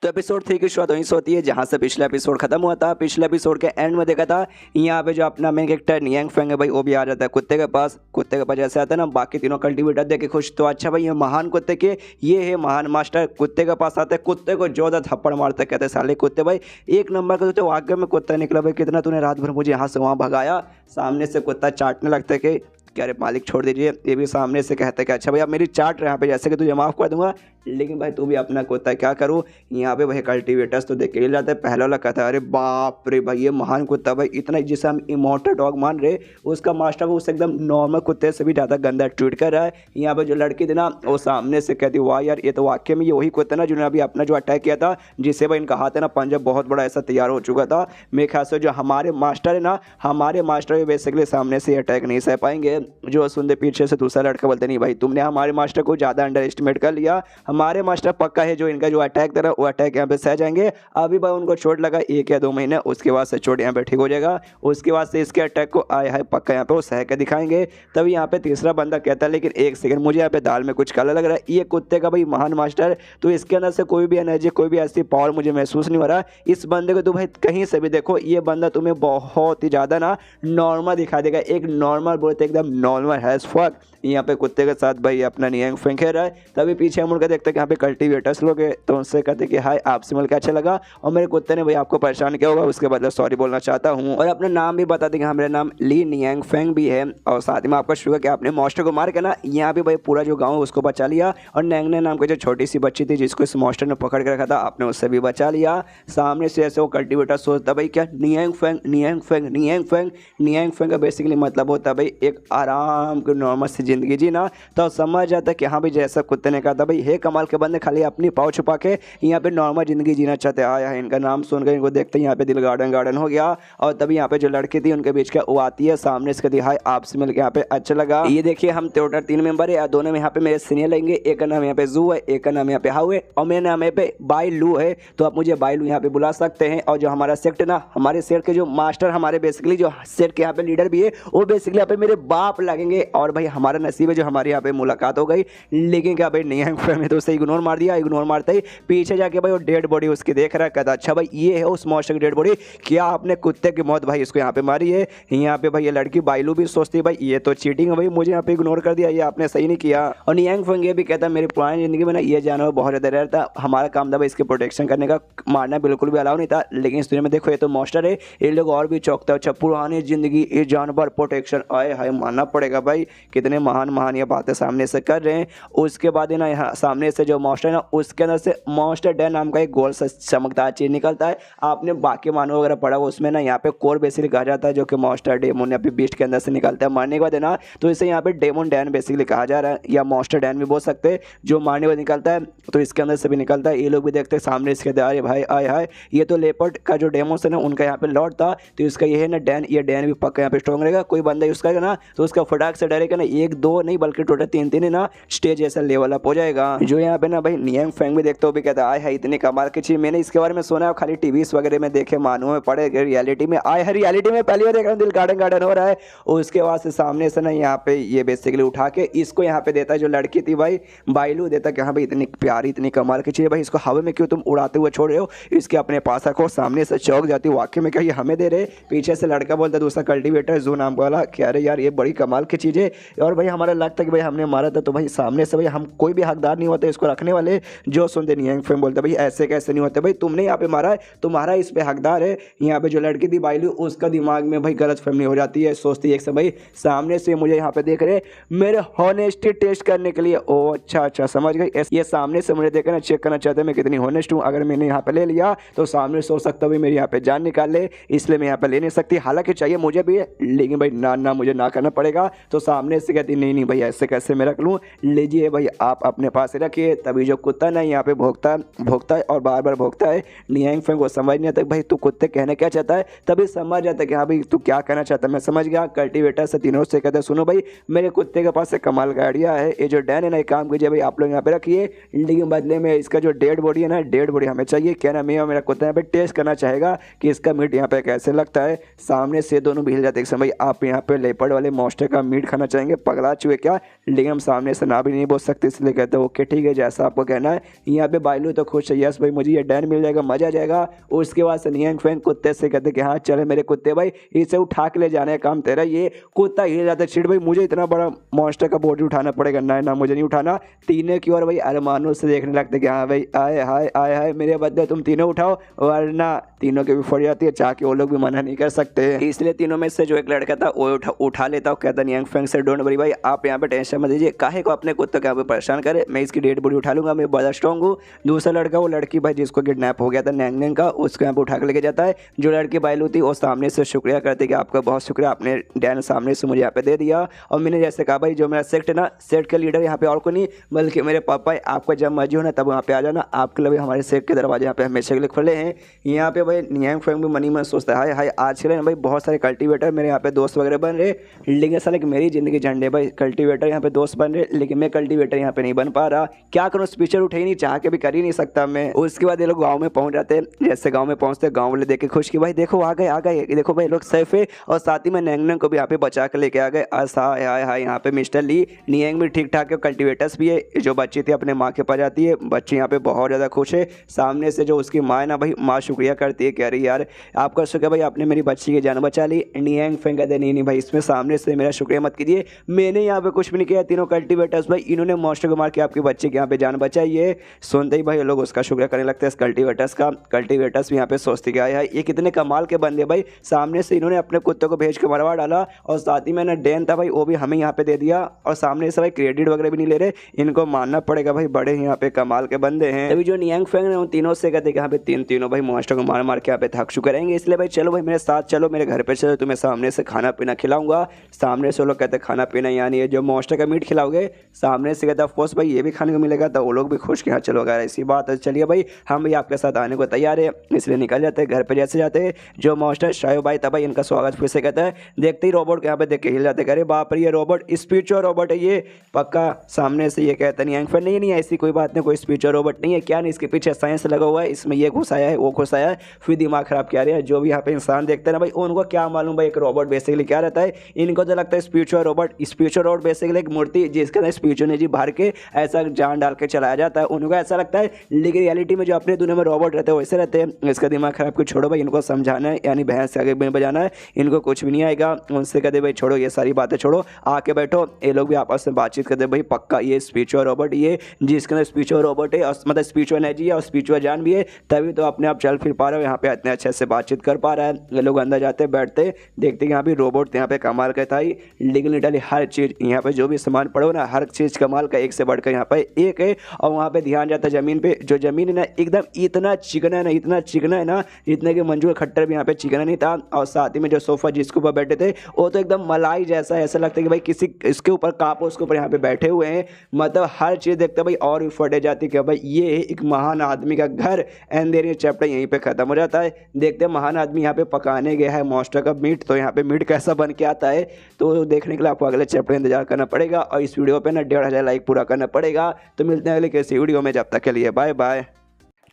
तो एपिसोड 3 की शुरुआत वहीं से होती है जहाँ से पिछला एपिसोड खत्म हुआ था। पिछले एपिसोड के एंड में देखा था यहाँ पे जो अपना मेन कैरेक्टर नियांग फेंग है भाई, वो भी आ जाता है कुत्ते के पास। कुत्ते के पास जैसे आता है ना, बाकी तीनों कल्टीवेटर देख के खुश, तो अच्छा भाई ये महान कुत्ते के, ये है महान मास्टर। कुत्ते के पास आते हैं, कुत्ते को जोरदार थप्पड़ मारते, कहते हैं साले कुत्ते भाई एक नंबर का तो वाकई में कुत्ता निकला भाई, कितना तूने रात भर मुझे यहाँ से वहाँ भगाया। सामने से कुत्ता चाटने लगता है कि अरे मालिक छोड़ दीजिए। ये भी सामने से कहता है कि अच्छा भाई अब मेरी चाट रहे यहाँ पे, जैसे कि तुझे माफ़ कर दूंगा, लेकिन भाई तू भी अपना कुत्ता क्या करूँ। यहाँ पे भाई कल्टीवेटर्स तो देख के ही जाते हैं। पहला वाला कहता है अरे बाप रे भाई ये महान कुत्ता भाई, इतना जिसे हम इमोर्टल डॉग मान रहे, उसका मास्टर को उससे एकदम नॉर्मल कुत्ते से भी ज़्यादा गंदा ट्रीट कर रहा है। यहाँ पे जो लड़की थी ना, वो सामने से कहती वाह यार ये तो वाकई में ये वही कुत्ता ना जिन्होंने अभी अपना जो अटैक किया था, जिससे भाई इनका हाथ है ना पंजा बहुत बड़ा ऐसा तैयार हो चुका था। मेरे ख्याल से जो हमारे मास्टर है ना, हमारे मास्टर बेसिकली सामने से अटैक नहीं सह पाएंगे। जो सुनते पीछे से दूसरा लड़का बोलते नहीं भाई तुमने हमारे मास्टर को ज़्यादा अंडर एस्टिमेट कर लिया, हमारे मास्टर पक्का है जो इनका जो अटैक था वो अटैक यहाँ पे सह जाएंगे। अभी भाई उनको चोट लगा 1 या 2 महीने, उसके बाद से चोट यहाँ पे ठीक हो जाएगा, उसके बाद से इसके अटैक को आया है पक्का यहाँ पे वो सह के दिखाएंगे। तभी यहाँ पे तीसरा बंदा कहता है लेकिन एक सेकंड मुझे यहाँ पे दाल में कुछ काला लग रहा है, ये कुत्ते का भाई महान मास्टर, तो इसके अंदर से कोई भी एनर्जी कोई भी ऐसी पावर मुझे महसूस नहीं हो रहा। इस बंदे को तो भाई कहीं से भी देखो ये बंदा तुम्हें बहुत ही ज़्यादा ना नॉर्मल दिखा देगा, एक नॉर्मल बोलते एकदम नॉर्मल हैज़ फक। यहाँ पे कुत्ते के साथ भाई अपना नियांग फेंग खेल रहा है। तभी पीछे मुड़ के देखते हैं कि यहाँ पे कल्टीवेटर्स लोग हैं, तो उनसे कहते कि हाय आपसे मिलकर अच्छा लगा और मेरे कुत्ते ने भाई आपको परेशान किया होगा, उसके बदले सॉरी बोलना चाहता हूँ। और अपना नाम भी बता देंगे, हाँ मेरा नाम ली नियांग फेंग भी है। और साथ ही में आपका शुक्र कि आपने मॉन्स्टर को मार के ना यहाँ पे भाई पूरा जो गाँव है उसको बचा लिया, और नैंगने नाम की जो छोटी सी बच्ची थी जिसको इस मॉन्स्टर ने पकड़ के रखा था आपने उससे भी बचा लिया। सामने से ऐसे वो कल्टीवेटर सोचता भाई क्या Nyang Feng Nyang Feng Nyang Feng. Nyang Feng का बेसिकली मतलब होता है भाई एक आराम की नॉर्मल सी जिंदगी जीना। तो समझ जाता है कि हाँ भाई जैसा कुत्ते ने कहा था भाई हे कमाल के बंदे खाली अपनी पाँव छुपा के यहाँ पे नॉर्मल जिंदगी जीना चाहते आया है। इनका नाम सुनकर इनको देखते हैं यहाँ पे दिल गार्डन गार्डन हो गया। और तभी यहाँ पे जो लड़की थी उनके बीच का वो आती है, सामने से कहती हाय आपसे मिलकर यहाँ पे अच्छा लगा। ये देखिए हम टोटल 3 मेंबर है, दोनों में यहाँ पे मेरे सीनियर लेंगे, एक का नाम यहाँ पे जू है, एक का नाम यहाँ पे हाउ है, और मेरा नाम यहाँ पे बाई लू है। तो आप मुझे बाई लू यहाँ पे बुला सकते हैं। और जो हमारा सेक्ट ना, हमारे सेक्ट के जो मास्टर, हमारे बेसिकली जो सेक्ट के यहाँ पे लीडर भी है, वो बेसिकली यहाँ पे मेरे बाप लगेंगे। और भाई हमारा नसीब है जो हमारे यहाँ पे मुलाकात हो गई, लेकिन क्या भाई नियांग फेंग ने तो उसे इग्नोर मार दिया। इग्नोर मारते ही पीछे जाके भाई वो डेड बॉडी उसकी देख रहा है, कहता अच्छा भाई ये है उस मॉन्स्टर की डेड बॉडी, क्या आपने कुत्ते की मौत भाई इसको यहाँ पे मारी है। यहाँ पे भाई ये लड़की बाइलू भी सोचती है भाई ये तो चीटिंग है भाई, मुझे यहाँ पे इग्नोर कर दिया, ये आपने सही नहीं किया। और नियांग फेंग ये भी कहता है मेरी पुरानी जिंदगी में ना ये जानवर बहुत ज़्यादा रेयर था, हमारा काम था भाई इसके प्रोटेक्शन करने का, मारना बिल्कुल भी अलाउ नहीं था। लेकिन इस दुनिया में देखो ये तो मॉन्स्टर है, ये लोग और भी चौंकता है। अच्छा पुरानी जिंदगी ये जानवर प्रोटेक्शन, आए हाय मानना पड़ेगा भाई कितने महान महान ये बातें सामने से कर रहे हैं। उसके बाद ना यहाँ सामने से जो मॉन्स्टर है ना उसके अंदर से मॉन्स्टर डे नाम का एक गोल सा चमकदार चीज निकलता है। आपने बाकी मानो वगैरह पढ़ा उसमें ना यहाँ पे कोर बेसिकली कहा जाता है, जो कि मॉन्स्टर डेमोन या फिर बीस्ट के अंदर से निकलता है मारने के बाद है ना, तो इसे यहाँ पे डेमोन डैन बेसिकली कहा जा रहा है, या मॉन्स्टर डैन भी बोल सकते हैं, जो मारने के बाद निकलता है। तो इसके अंदर से भी निकलता है। ये लोग भी देखते हैं सामने इसके अरे भाई आए हाय ये तो लेपर्ड का जो डेमोस है ना उनका यहाँ पे लॉर्ड था, तो इसका ये है ना डैन, ये डैन भी पक्का यहाँ पे स्ट्रॉन्ग रहेगा। कोई बंदा यूज करेगा ना तो उसका फटाक से डरेगा ना, 1 2 नहीं बल्कि टोटल 3 है ना स्टेज ऐसा लेवल अप हो जाएगा। जो यहाँ पे ना भाई नियांग फेंग भी देखते हो भी कहता है इतने कमाल की चीज मैंने इसके बारे में सुना है, खाली टीवीज वगैरह में देखे, मानो में पड़े, रियलिटी में आए है, रियलिटी में पहली बार देख रहा हूँ, दिल गार्डन गार्डन हो रहा है। उसके बाद से सामने से ना यहाँ पे ये बेसिकली उठा के इसको यहाँ पे देता है, जो लड़की थी भाई बाइलू देता कि हाँ भाई इतनी प्यारी इतनी कमाल की चीज भाई, इसको हवा में क्यों तुम उड़ाते हुए छोड़ रहे हो, इसके अपने पास रखो। सामने से चौक जाती वाकई में क्या ये हमें दे रहे। पीछे से लड़का बोलता है दूसरा कल्टीवेटर जू नाम वाला कि अरे यार ये बड़ी कमाल की चीज़ है, और भाई हमारा लगता है कि भाई हमने मारा था, तो भाई सामने से भाई हम कोई भी हकदार नहीं होते इसको रखने वाले। जो सुनते नियांग फेंग बोलते भाई ऐसे कैसे नहीं होते भाई, तुमने यहाँ पे मारा है तुम्हारा इस पे हकदार है। यहाँ पे जो लड़की थी बाइलू उसका दिमाग में भाई गलत फहमी हो जाती है, सोचती है एक समय सामने से मुझे यहाँ पे देख रहे मेरे हॉनेस्टी टेस्ट करने के लिए। ओ अच्छा समझ गई, ये सामने से मुझे देखना चेक करना चाहते हैं मैं कितनी हॉनेस्ट हूँ। अगर मैंने यहाँ पे ले लिया तो सामने सोच सकता भाई मेरी यहाँ पे जान निकाल ले, इसलिए मैं यहाँ पे ले नहीं सकती, हालांकि चाहिए मुझे भी, लेकिन भाई ना मुझे ना करना पड़ेगा। तो सामने से कहती नहीं भाई ऐसे कैसे मैं रख लूँ, लीजिए भाई आप अपने पास रखिए। तभी जो कुत्ता ना यहाँ पे भोगता है और बार बार भोगता है। नियांग फेंग को समझ नहीं आता भाई तू कुत्ते कहना क्या चाहता है, तभी समझ जाता है कि हाँ भाई तू क्या कहना चाहता है, मैं समझ गया। कल्टीवेटर से तीनों से कहते हैं सुनो भाई मेरे कुत्ते के पास से कमाल का आइडिया है, ये जो डैन है ना एक काम कीजिए भाई आप लोग यहाँ पे रखिए, लेकिन बदले में इसका जो डेड बॉडी है ना डेड बॉडी हमें चाहिए। क्या ना मैं और मेरा कुत्ता यहाँ पे टेस्ट करना चाहेगा कि इसका मीट यहाँ पे कैसे लगता है। सामने से दोनों भी हिल जाते हैं भाई आप यहाँ पे लेपर्ड वाले मॉन्स्टर का मीट खाना चाहेंगे, पगला चुके क्या, लेकिन हम सामने से ना भी नहीं बोल सकते, इसलिए कहते हैं ओके ठीक ठीक है जैसा आपको कहना है। यहाँ पे बाइलू तो खुश है, यस भाई मुझे ये डैन मिल जाएगा, मजा आ जाएगा। उसके बाद से नियंग फैंग कुत्ते से कहते कि हाँ चले मेरे कुत्ते भाई, इसे उठा के ले जाने का काम तेरा। ये कुत्ता हिल जाता है, चिड़ भाई मुझे इतना बड़ा मॉन्स्टर का बॉडी उठाना पड़ेगा, ना ना मुझे नहीं उठाना। तीनों की ओर भाई अरमानों से देखने लगते कि हाँ भाई आए हाय आए हाय मेरे बदले तुम तीनों उठाओ, वरना तीनों की भी फट जाती है, चाह के वो लोग भी मना नहीं कर सकते। इसलिए तीनों में से जो एक लड़का था वो उठा लेता, कहता नियंग फैंग से डोंट वरी भाई आप यहाँ पे टेंशन मत लीजिए, काहे को अपने कुत्ते को यहाँ पे परेशान करे, मैं इसकी डेड बॉडी उठा लूंगा, मैं बड़ा स्ट्रॉन्ग हूँ। दूसरा लड़का वो लड़की भाई जिसको किडनैप हो गया था नैंग नैंग का, उसको यहाँ पे उठा के लेके जाता है। जो लड़की बाइलू थी वो सामने से शुक्रिया करती कि आपका बहुत शुक्रिया, आपने डैन सामने से मुझे यहाँ पे दे दिया। और मैंने जैसे कहा भाई जो मेरा सेक्ट है ना, सेक्ट का लीडर यहाँ पे और को नहीं बल्कि मेरे पापा है, आपका जब मर्जी हो ना तब वहाँ पे आ जाना, आपके लिए हमारे सेक्ट के दरवाजे यहाँ पे हमेशा के लिए खुले हैं। यहाँ पे भाई नियंग फैंग भी मनी मन सोचता है हाय हाय आज के भाई बहुत सारे कल्टीवेटर मेरे यहाँ पे दोस्त वगैरह बन रहे, लेकिन साले मेरी जिंदगी झंडे भाई, कल्टीवेटर यहाँ पे दोस्त बन रहे लेकिन मैं कल्टीवेटर यहाँ पे नहीं बन पा रहा, क्या करूँ, स्पीचर उठे ही नहीं, चाह के भी कर ही नहीं सकता मैं। उसके बाद ये लोग गाँव में पहुंच जाते हैं, जैसे गाँव में पहुंचते गाँव वाले देख के खुश कि भाई देखो आ गए, देखो भाई लोग सेफ है। और साथ ही में नैंग नैंग को भी यहाँ पे बचा के लेके आ गए। हाय हाय हाय यहाँ पे मिस्टर ली नियंग भी ठीक ठाक है, कल्टीवेटर्स भी है, जो बच्ची थी अपने माँ के पास जाती है, बच्ची यहाँ पे बहुत ज़्यादा खुश है। सामने से जो उसकी माँ है ना भाई, माँ शुक्रिया करती है, कह रही यार आपका शुक्र भाई आपने मेरी बच्ची की जान बचा ली। नियंग फैंग कहते नहीं भाई इसमें सामने से मेरा शुक्रिया मत कीजिए, मैंने यहाँ पे कुछ भी नहीं किया, तीनों कल्टीवेटर्स भाई इन्होंने मॉन्स्टर को मार के आपके बच्चे के यहाँ पे जान बचाई है। सुनते ही भाई लोग उसका शुक्रिया करने लगते हैं कल्टीवेटर्स का। कल्टीवेटर्स भी यहाँ पे सोचते क्या है ये कितने कमाल के बंदे भाई, सामने से इन्होंने अपने कुत्ते को भेज के मरवा डाला, और साथ ही में ना डैन था भाई वो भी हमें यहाँ पे दे दिया, और सामने से भाई क्रेडिट वगैरह भी नहीं ले रहे, इनको मानना पड़ेगा भाई बड़े यहाँ पे कमाल के बंदे हैं। अभी जो नियंग फैंग है उन तीनों से कहते यहाँ पे तीनों भाई मॉन्स्टर को मार मार के यहाँ पे थक चुके रहेंगे, इसलिए भाई चलो भाई मेरे साथ चलो, मेरे घर पे चलो, तुम्हें सामने से खाना पीना खिलाऊंगा। सामने से लोग कहते खाना पीना यानी जो मॉन्स्टर का मीट खिलाओगे, सामने से कहता ऑफकोर्स भाई ये भी खाने को मिलेगा, तो वो लोग भी खुश कि हाँ चलो अगर ऐसी बात है चलिए भाई हम भी आपके साथ आने को तैयार है। इसलिए निकल जाते हैं घर पे। जैसे जाते हैं जो मॉन्स्टर शायो भाई था भाई इनका स्वागत फिर से कहता है, देखते ही रोबोट यहाँ पे देख के हिल जाते, अरे बाप रे ये रोबोट स्पिरिचुअल रोबोट है ये पक्का। सामने से ये कहता नहीं एंगफर नहीं ऐसी कोई बात नहीं, कोई स्पिरिचुअल रोबोट नहीं है, क्या नहीं इसके पीछे साइंस लगा हुआ है, इसमें ये घुसाया है वो घुसाया है, फिर दिमाग खराब क्या रहा है। जो भी यहाँ पे इंसान देखते हैं ना भाई उनको क्या मालूम भाई एक रोबोट बेसिकली क्या रहता है, इनको तो लगता है spiritual robot. Spiritual robot basically एक मूर्ति जिसके अंदर स्पिरिचुअल एनर्जी भर के ऐसा जान डाल के चलाया जाता है, उनको ऐसा लगता है, लेकिन रियलिटी में जो अपने दुनिया में रोबोट रहते हैं वैसे रहते हैं। इसका दिमाग खराब को छोड़ो भाई, इनको समझाना है यानी भैंस आगे में बजाना है, इनको कुछ भी नहीं आएगा। उनसे कहते भाई छोड़ो ये सारी बातें छोड़ो, आके बैठो। ये लोग भी आपस में बातचीत करते भाई पक्का ये स्पिरिचुअल रोबोट, ये जिसके अंदर स्पिरिचुअल रोबोट है और मतलब स्पिरिचुअल एनर्जी है और स्पिरिचुअल जान भी है, तभी तो अपने आप चल फिर पा रहा है, यहाँ पे इतने अच्छे से बातचीत कर पा रहा है। ये लोग अंदर जाते बैठते देखते यहाँ पे रोबोट यहाँ पे कमाल का था ही, लेकिन लिटरली हर चीज़ यहाँ पे जो भी सामान पड़ो ना हर चीज़ कमाल का, एक से बढ़कर यहाँ पे एक है। और वहाँ पे ध्यान जाता है ज़मीन पे, जो ज़मीन है ना एकदम इतना चिकना है ना, इतना चिकना है ना जितने कि मंजूर खट्टर भी यहाँ पे चिकना नहीं था। और साथ ही में जो सोफा जिसके ऊपर बैठे थे वो तो एकदम मलाई जैसा, ऐसा लगता है कि भाई किसी इसके ऊपर कापो उसके ऊपर यहाँ पे बैठे हुए हैं। मतलब हर चीज़ देखते भाई और भी फटे जाती कि भाई ये एक महान आदमी का घर। एंड देन ये चैप्टर यहीं पे खत्म हो जाता है। देखते हैं महान आदमी यहाँ पे पकाने गया है मॉन्स्टर का मीट, तो यहाँ पे मीट कैसा बन के आता है तो देखने के लिए आपको अगले चैप्टर इंतजार करना पड़ेगा। और इस वीडियो पे ना 1500 लाइक पूरा करना पड़ेगा। तो मिलते हैं अगले किसी वीडियो में, जब तक के लिए बाय बाय।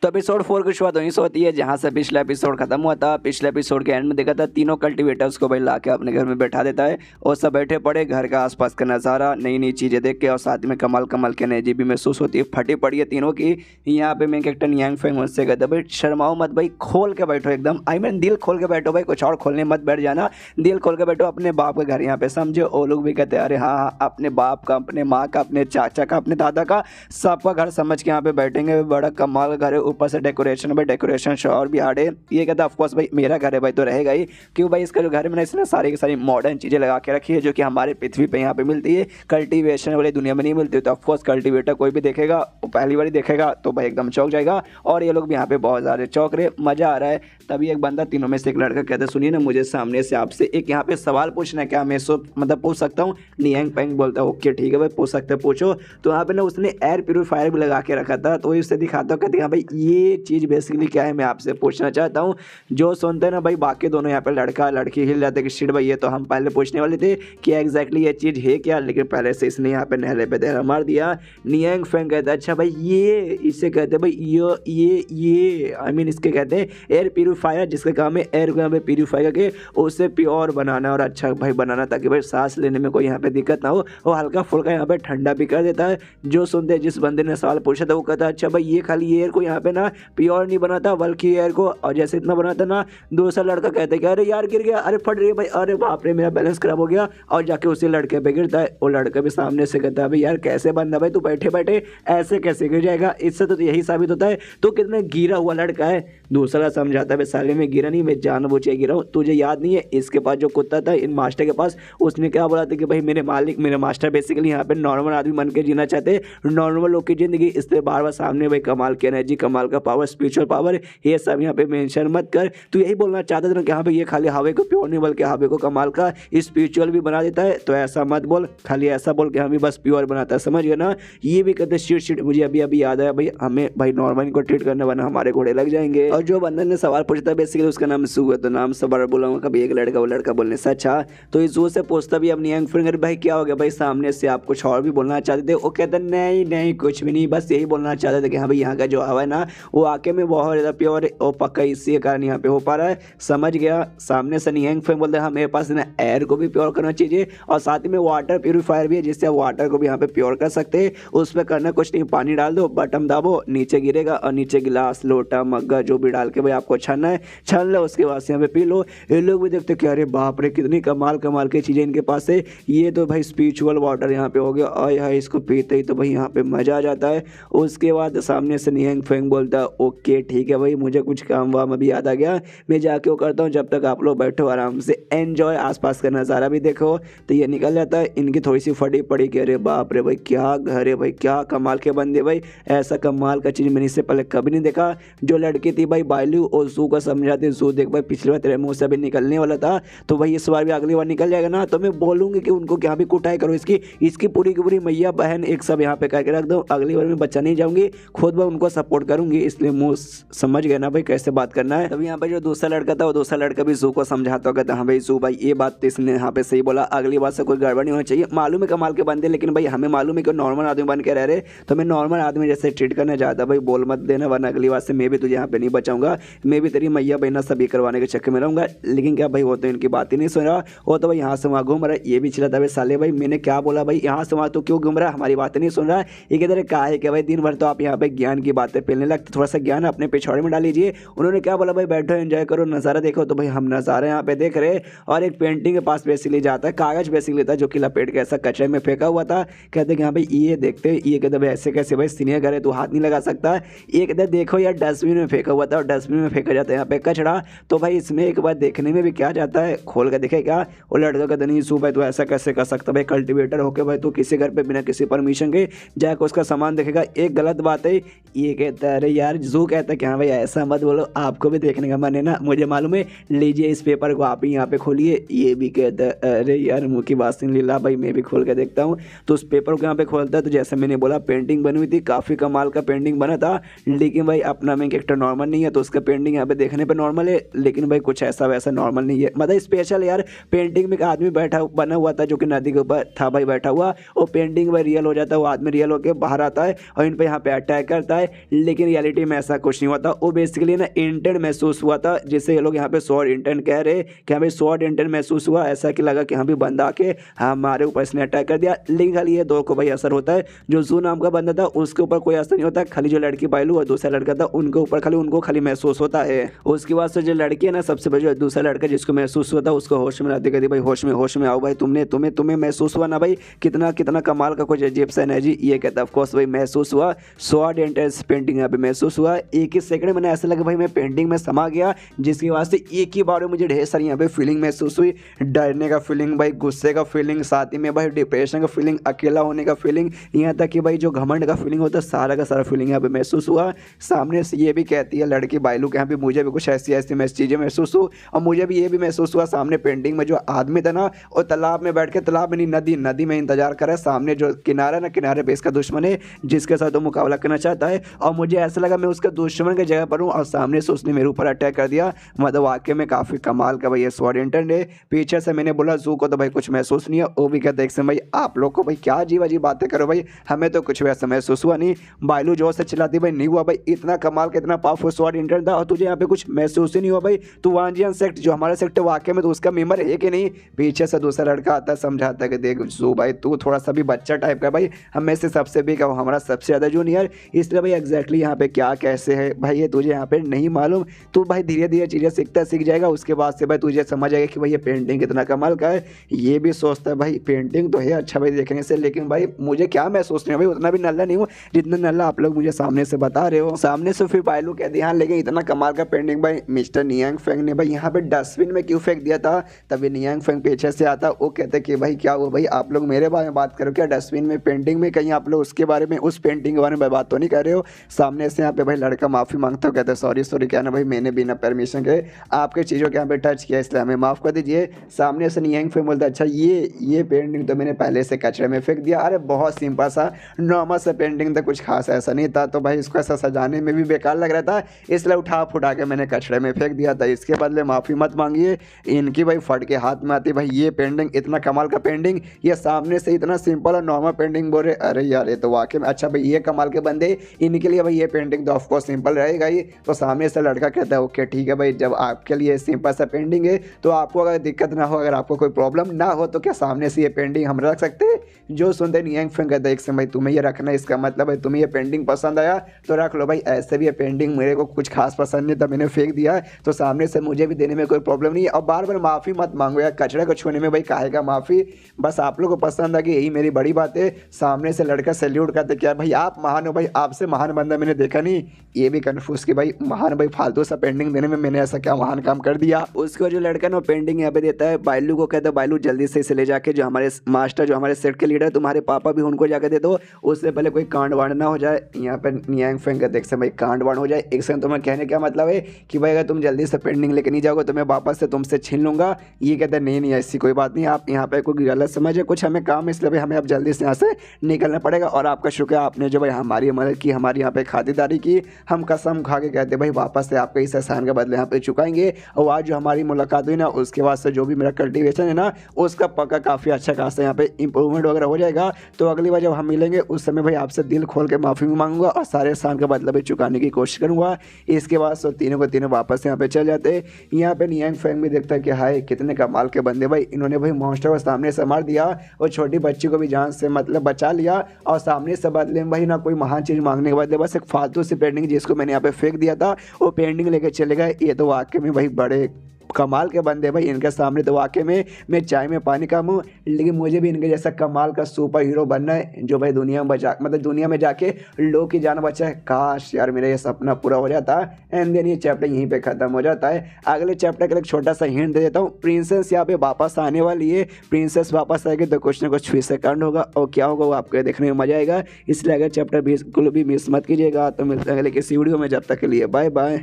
तो एपिसोड 4 की शुरुआत वहीं से होती है जहाँ से पिछला एपिसोड खत्म हुआ था। पिछले एपिसोड के एंड में देखा था तीनों कल्टीवेटर्स को भाई ला के अपने घर में बैठा देता है और सब बैठे पड़े, घर का आसपास का नज़ारा नई नई चीज़ें देख के, और साथ में कमाल कमाल की एनर्जी भी महसूस होती है, फटी पड़ी है तीनों की। यहाँ पे मेन कैरेक्टर नियंग फैंग उनसे कहता भाई शर्माओ मत भाई, खोल के बैठो एकदम, आई मीन दिल खोल के बैठो भाई, कुछ और खोलने मत बैठ जाना, दिल खोल के बैठो, अपने बाप के घर यहाँ पे समझो। वो लोग भी कहते हैं अरे हाँ अपने बाप का, अपने माँ का, अपने चाचा का, अपने दादा का, सबका घर समझ के यहाँ पे बैठेंगे, बड़ा कमाल घर है, ऊपर से डेकोरेशन भाई, डेकोरेशन शोर भी आड़े। ये कहता है ऑफकोर्स भाई मेरा घर है भाई तो रहेगा ही, क्यों भाई इसका जो घर में इसने सारी की सारी मॉडर्न चीज़ें लगा के रखी है जो कि हमारे पृथ्वी पे यहाँ पे मिलती है, कल्टीवेशन वाली दुनिया में नहीं मिलती। तो ऑफकोर्स कल्टीवेटर कोई भी देखेगा वो पहली बार देखेगा तो भाई एकदम चौंक जाएगा, और ये लोग भी यहाँ पे बहुत ज़्यादा चौंक रहे, मज़ा आ रहा है। तभी एक बंदा तीनों में से एक लड़का कहता है सुनिए ना मुझे सामने से आपसे एक यहाँ पे सवाल पूछना है, क्या मैं मतलब पूछ सकता हूँ? नियंग फैंग बोलता है ओके ठीक है भाई पूछ सकते पूछो। तो यहाँ पे ना उसने एयर प्योरीफायर भी लगा के रखा था, तो उससे दिखाता कहते हैं भाई ये चीज़ बेसिकली क्या है मैं आपसे पूछना चाहता हूँ। जो सुनते हैं ना भाई बाकी दोनों यहाँ पे लड़का लड़की हिल जाते कि शिट भाई ये तो हम पहले पूछने वाले थे कि एग्जैक्टली ये चीज़ है क्या, लेकिन पहले से इसने यहाँ पे नहले पे देहरा मार दिया। नियंग फैंग कहता है अच्छा भाई ये इसे कहते हैं भाई ये आई मीन इसके कहते हैं एयर प्यूरीफायर, जिसका काम है एयर को यहाँ पे प्यूरीफाई करके उससे प्योर बनाना और अच्छा भाई बनाना, ताकि भाई सांस लेने में कोई यहाँ पे दिक्कत ना हो और हल्का फुल्का यहाँ पे ठंडा भी कर देता है। जो सुनते हैं जिस बंदे ने सवाल पूछा था वो कहता है अच्छा भाई ये खाली एयर को यहाँ पे ना प्योर नहीं बनाता बल्कि एयर को और जैसे इतना बनाता ना। दूसरा लड़का कहता है कि अरे यार गिर गया, अरे फट रही है भाई, अरे बाप रे मेरा बैलेंस खराब हो गया, और जाके उसी लड़के पे गिरता है। वो लड़का भी सामने से कहता है भाई यार कैसे बंदा भाई तू बैठे बैठे ऐसे कैसे गिर जाएगा, इससे तो यही साबित होता है तो कितना गिरा हुआ लड़का है। दूसरा समझाता है साले में गिरा नहीं, मैं जानबूझ के गिरा हूँ, तुझे याद नहीं है इसके पास जो कुत्ता था इन मास्टर के पास, उसने क्या बोला था कि भाई मेरे मालिक मेरे मास्टर बेसिकली यहाँ पे नॉर्मल आदमी बन के जीना चाहते, नॉर्मल लोग की जिंदगी, इसलिए बार बार सामने भाई कमाल की एनर्जी कमाल का पावर स्पिरिचुअल पावर ये सब यहाँ पे मेंशन मत कर। तू यही बोलना चाहता था ना कि हाँ भाई ये खाली हवे को प्योर नहीं बल्कि हवे को कमाल का स्पिरिचुअल भी बना देता है, तो ऐसा मत बोल, खाली ऐसा बोल कि हमें बस प्योर बनाता है, समझ गया ना। ये भी कहते शिट मुझे अभी अभी याद आया भाई हमें भाई नॉर्मल को ट्रीट करने वाला हमारे घोड़े लग जाएंगे। और जो बंदे ने सवाल पूछता है बेसिकली उसका नाम सू है, तो नाम से बार बोलूंगा कभी एक लड़का वो लड़का बोलने से अच्छा। तो इस जू से पूछता भी अब नियंग फिंगर भाई क्या हो गया भाई, सामने से आप कुछ और भी बोलना चाहते थे। वो कहते नहीं नहीं कुछ भी नहीं, बस यही बोलना चाहते थे कि हाँ भाई यहाँ का जो हवा है ना वो आके में बहुत ज़्यादा प्योर और पक्का इसी कारण यहाँ पे हो पा रहा है, समझ गया। सामने से नियंग फिंग बोलते हैं हाँ मेरे पास ना एयर को भी प्योर करना चाहिए और साथ ही में वाटर प्यूरीफायर भी है जिससे आप वाटर को भी यहाँ पे प्योर कर सकते हैं। उस पर करना कुछ नहीं, पानी डाल दो बटन दाबो नीचे गिरेगा और नीचे गिलास लोटा मग्गा जो भी डाल के भाई आपको छानना है छान लो, उसके बाद से यहाँ पे पी लो। ये लोग भी देखते कि अरे बाप रे कितनी कमाल कमाल की चीज़ें इनके पास है, ये तो भाई स्पिरिचुअल वाटर यहाँ पे हो गया और यहाँ इसको पीते ही तो भाई यहाँ पे मज़ा आ जाता है। उसके बाद सामने से नियंग फेंग बोलता है ओके ठीक है भाई मुझे कुछ काम वाम अभी याद आ गया, मैं जाके वो करता हूँ, जब तक आप लोग बैठो आराम से एंजॉय आसपास का नज़ारा भी देखो। तो ये निकल जाता है। इनकी थोड़ी सी फटी पड़ी कि अरे बाप रे भाई क्या घर है भाई, क्या कमाल के बंदे भाई, ऐसा कमाल का चीज़ मैंने इससे पहले कभी नहीं देखा। जो लड़की थी भाई बायलू और जू को समझाती, जू देख भाई पिछली बार तेरे मुँह से अभी निकलने वाला था तो भाई इस बार भी अगली बार निकल जाएगा ना, तो मैं बोलूँगी कि उनको क्या भी कुटाई करो इसकी पूरी की पूरी मैया बहन एक सब यहाँ पे करके रख दो, अगली बार मैं बच्चा नहीं जाऊँगी, खुद मैं उनको सपोर्ट करूँगी, इसलिए मुँह समझ गए ना भाई कैसे बात करना है। तभी यहाँ पे जो दूसरा लड़का था वो दूसरा लड़का भी जू को समझाता होगा हाँ भाई जू भाई ये बात तो इसने यहाँ पे सही बोला, अगली बार से कोई गड़बड़ नहीं होना चाहिए, मालूम है कमाल के बंदे लेकिन भाई हमें मालूम है कि नॉर्मल आदमी बन के रह रहे, तो मैं नॉर्मल आदमी जैसे ट्रीट करने जाता भाई, बोल मत देना वरना अगली बार से मैं भी तुझे यहाँ पे नहीं बचाऊंगा, मैं भी तेरी मैया बहना सभी करवाने के चक्कर में रहूँगा। लेकिन क्या भाई वो तो इनकी बात ही नहीं सुन रहा, वो तो भाई यहाँ से वहाँ घूम रहा है। ये भी चिल्लाता भाई साले भाई मैंने क्या बोला भाई यहाँ से वहाँ तो क्यों घूम रहा है, हमारी बातें नहीं सुन रहा है। ये कहते कहा है कि भाई दिन भर तो आप यहाँ पे ज्ञान की बातें फैलने लगते, थोड़ा सा ज्ञान अपने पिछौड़े में डाल लीजिए। उन्होंने क्या बोला भाई बैठो एंजॉय करो नज़ारा देखो, तो भाई हम नज़ारा यहाँ पे देख रहे और एक पेंटिंग के पास बेसिकली जाता है, कागज बेसिकली था जो कि लपेट के ऐसा कचरे में फेंका हुआ था। कहते कि हाँ भाई ये देखते, ये कहते भाई ऐसे कैसे भाई सीनियर घर है तू हाथ नहीं लगा सकता, ये कहते देखो यार डस्टबिन में फेंका हुआ था और डस्टबिन में फेंका जाता है यहाँ पे कचरा, तो भाई इसमें एक बार देखने में भी क्या जाता है, खोल के देखे क्या। वो लड़का कहता नहीं सू भाई तू ऐसा कैसे कर सकता भाई, कल्टिवेटर होके भाई तू किसी घर पे बिना किसी परमिशन के जाकर उसका सामान देखेगा, एक गलत बात है। ये कहता है अरे यार जू कहता है कि हाँ भाई ऐसा मत बोलो, आपको भी देखने का मन है ना, मुझे मालूम है, लीजिए इस पेपर को आप ही यहाँ पे खोलिए। ये भी कहता है अरे यार मुँह की बात सुन लीला भाई मैं भी खोल के देखता हूँ। तो उस पेपर को यहाँ पे खोलता है तो जैसे मैंने बोला पेंटिंग बनी हुई थी, काफ़ी कमाल का पेंटिंग बना था, लेकिन भाई अपना मेन कैरेक्टर नॉर्मल नहीं है तो उसका पेंटिंग यहाँ पे देखने पे नॉर्मल है, लेकिन भाई कुछ ऐसा वैसा नॉर्मल नहीं है, मतलब स्पेशल यार। पेंटिंग में एक आदमी बैठा बना हुआ था जो कि नदी के ऊपर था भाई बैठा हुआ, वो पेंटिंग भाई रियल हो जाता है, वो आदमी रियल होकर बाहर आता है और इन पे यहाँ पे अटैक करता है, लेकिन रियलिटी में ऐसा कुछ नहीं होता। वो बेसिकली ना इंटेंट महसूस हुआ था, जिससे ये लोग यहाँ पे शॉर्ट इंटेंट कह रहे कि हमें शॉर्ट इंटेंट महसूस हुआ, ऐसा कि लगा कि हम भी बंदा आके हमारे ऊपर इसने अटैक कर दिया, लेकिन खाली ये दो को भाई असर होता है। जो जू नाम का बंदा था उसके ऊपर कोई असर नहीं होता, खाली जो लड़की बायलू और दूसरा लड़का था उनके ऊपर उनको खाली महसूस होता है। उसके बाद से जो लड़की है ना सबसे पहले दूसरा लड़का जिसको महसूस हुआ था उसको होश में लाते कहती भाई होश में आओ भाई, तुम्हें महसूस हुआ ना भाई, कितना कितना कमाल का कुछ अजीब सा एनर्जी। ये कहता ऑफ कोर्स भाई महसूस हुआ, शॉर्ट इंटेंस पेंटिंग यहाँ पे महसूस हुआ, एक ही सेकंड में ऐसा लगा भाई मैं पेंटिंग में समा गया, जिसकी वजह से एक ही बार में मुझे ढेर सारी यहाँ पे फीलिंग महसूस हुई, डरने का फीलिंग भाई, गुस्से का फीलिंग, साथ ही में भाई डिप्रेशन का फीलिंग, अकेला होने का फीलिंग, यहाँ तक कि भाई जो घमंड का फीलिंग होता है सारा का सारा फीलिंग यहाँ पे महसूस हुआ। सामने से ये भी कहती है लड़की बायलू के यहाँ पे मुझे भी कुछ ऐसी चीज़ें महसूस हुई और मुझे भी ये भी महसूस हुआ। सामने पेंटिंग में जो आदमी था ना और तालाब में बैठ के, तालाब में नहीं नदी में इंतजार कर रहा है, सामने जो किनारा ना किनारे पे इसका दुश्मन है जिसके साथ वो मुकाबला करना चाहता है। और मुझे ऐसा लगा मैं उसके दुश्मन की जगह पर हूँ और सामने से उसने मेरे ऊपर अटैक कर दिया। मतलब वाकई में काफ़ी कमाल का भाई ये स्वॉर्ड इंटर्न है। पीछे से मैंने बोला जू को तो भाई कुछ महसूस नहीं है। वो भी कहते हैं भाई आप लोग को भाई क्या अजीब अजीब बातें करो भाई, हमें तो कुछ वैसा महसूस हुआ नहीं। बायलू जोर से चिल्लाती भाई नहीं हुआ भाई, इतना कमाल का इतना पावरफुल स्वॉर्ड इंटर्न था और तुझे यहाँ पे कुछ महसूस ही नहीं हुआ भाई। तू वांजियन सेक्ट जो हमारा सेक्ट वाकई में तो उसका मेंबर है कि नहीं। पीछे से दूसरा लड़का आता है समझाता है कि देख जू भाई तू थोड़ा सा भी बच्चा टाइप का भाई, हमें से सबसे भी का हमारा सबसे ज़्यादा जूनियर, इसलिए भाई एग्जैक्टली यहाँ पे क्या कैसे है भाई ये तुझे यहाँ पे नहीं मालूम। तू भाई धीरे धीरे चीज़ें सीख जाएगा, उसके बाद से भाई तुझे समझ आएगा कि भाई ये पेंटिंग कितना कमाल का है। ये भी सोचता है भाई पेंटिंग तो है अच्छा भाई देखने से, लेकिन भाई मुझे क्या महसूस नहीं है भाई, उतना भी नल्ला नहीं हूँ जितना नल्ला आप लोग मुझे सामने से बता रहे हो। सामने से फिर बायलू कह दिया हाँ लेकिन इतना कमाल का पेंटिंग भाई मिस्टर नियांग फेंग ने भाई यहाँ पे डस्टबिन में क्यों फेंक दिया था। तभी नियांग फेंग पीछे से आता, वो कहते कि भाई क्या वो भाई आप लोग मेरे बारे में बात करो क्या, डस्टबिन में पेंटिंग में कहीं आप लोग उसके बारे में उस पेंटिंग के बारे में बात तो नहीं कर रहे हो। सामने से यहाँ पे भाई लड़का माफ़ी मांगता हो, कहते सॉरी क्या ना भाई मैंने बिना परमिशन के आपके चीज़ों के यहाँ पे टच किया इसलिए हमें माफ़ कर दीजिए। सामने से नियांग फेंग बोलता अच्छा ये पेंटिंग तो मैंने पहले से कचरे में फेंक दिया। अरे बहुत सिंपल सा नॉर्मल सा पेंटिंग था, कुछ खास ऐसा नहीं था, तो भाई इसको ऐसा सजाने में भी बेकार लग रहा था इसलिए उठा फुटा के मैंने कचरे में फेंक दिया था। इसके बदले माफ़ी मत मांगिए। इनकी भाई फट के हाथ में आती भाई ये पेंटिंग इतना कमाल का पेंटिंग, ये सामने से इतना सिंपल और नॉर्मल पेंटिंग बोल रहे। अरे यार ये तो वाकई में अच्छा भाई ये कमाल के बंदे, इनके लिए भाई ये पेंटिंग तो ऑफकोर्स सिंपल रहेगा ही। तो सामने से लड़का कहता है ओके ठीक है भाई जब आपके लिए सिंपल सा पेंटिंग है तो आपको अगर दिक्कत ना हो, अगर आपको कोई प्रॉब्लम ना हो तो क्या सामने से ये पेंटिंग हम रख सकते हैं। जो सुनते नियांग फेंग कहता है एक समय तुम्हें ये रखना, इसका मतलब है तुम्हें ये पेंटिंग पसंद आया तो रख लो भाई। ऐसे भी ये पेंटिंग मेरे को कुछ खास पसंद नहीं था मैंने फेंक दिया, तो सामने से मुझे भी देने में कोई प्रॉब्लम नहीं है। और बार बार माफ़ी मत मांगो यार, कचरे को छूने में भाई काहे का माफ़ी, बस आप लोग को पसंद आ गई यही मेरी बड़ी बात है। सामने से लड़का सैल्यूट करते क्या भाई आप महान हो भाई, आपसे महान बंदा मैंने देखा नहीं। ये भी कन्फ्यूज कि भाई महान भाई फालतू सा पेंटिंग देने में मैंने ऐसा क्या महान काम कर दिया। उसको जो लड़का ना पेंटिंग यहाँ पे देता है बायलू को, कहता है बायलू जल्दी से इसे ले जाके जो हमारे मास्टर जो हमारे सेट के लीडर तुम्हारे पापा भी उनको जाके दे दो, उससे पहले कोई कांड वांड ना हो जाए। यहाँ पे नियांग फेंग कहते एक समय कांड वांड हो जाए। एक समय तुम्हें कहने क्या मतलब है कि भाई अगर तुम जल्दी से पेंटिंग लेके नहीं जाओगे तो मैं वापस से तुमसे छीन लूंगा। ये कहते नहीं ऐसी कोई बात नहीं, आप यहाँ पे कोई गलत समझ है कुछ, हमें काम इसलिए भाई हमें अब जल्दी से यहाँ से निकलना पड़ेगा। और आपका शुक्रिया आपने जो भाई हमारी मदद की, हमारी यहाँ पे खातिरदारी की, हम कसम खा के कहते भाई वापस से आपके इस एहसान के बदले यहाँ पे चुकाएंगे। और आज जो हमारी मुलाकात हुई ना उसके बाद से जो भी मेरा कल्टिवेशन है ना उसका पक्का काफ़ी अच्छा खासा यहाँ पे इंप्रूवमेंट वगैरह हो जाएगा। तो अगली बार जब हम मिलेंगे उस समय भाई आपसे दिल खोल के माफ़ी भी मांगूंगा और सारे एहसान का बदला भी चुकाने की कोशिश करूँगा। इसके बाद तो तीनों को तीनों वापस यहाँ पे चल जाते। यहाँ पे नियांग फेंग भी देखता है कि हाय कितने कमाल के बंदे भाई, इन्होंने भाई मॉन्स्टर को सामने से मार दिया और छोटी बच्ची को भी जान से मतलब बचा लिया। और सामने से बदले में भाई ना कोई महान चीज़ मांगने के बदले बस एक फालतू सी पेंटिंग जिसको मैंने यहाँ पे फेंक दिया था वो पेंटिंग लेके चले गए। ये तो वाकई में भाई बड़े कमाल के बंदे भाई, इनके सामने तो वाकई में मैं चाय में पानी कम हूँ, लेकिन मुझे भी इनके जैसा कमाल का सुपर हीरो बनना है जो भाई दुनिया में बचा मतलब दुनिया में जाके लोग की जान बचाए। काश यार मेरा ये सपना पूरा हो जाता। एंड देन ये चैप्टर यहीं पे ख़त्म हो जाता है। अगले चैप्टर का एक छोटा सा हिंट दे देता हूँ, प्रिंसेस यहाँ पे वापस आने वाली है। प्रिंसेस वापस आएगी तो कुछ ना कुछ फिर से कांड होगा और क्या होगा वो आपको देखने में मजा आएगा, इसलिए अगर चैप्टर बिल्कुल भी मिस मत कीजिएगा। तो मिलते हैं अगले किसी वीडियो में, जब तक के लिए बाय बाय।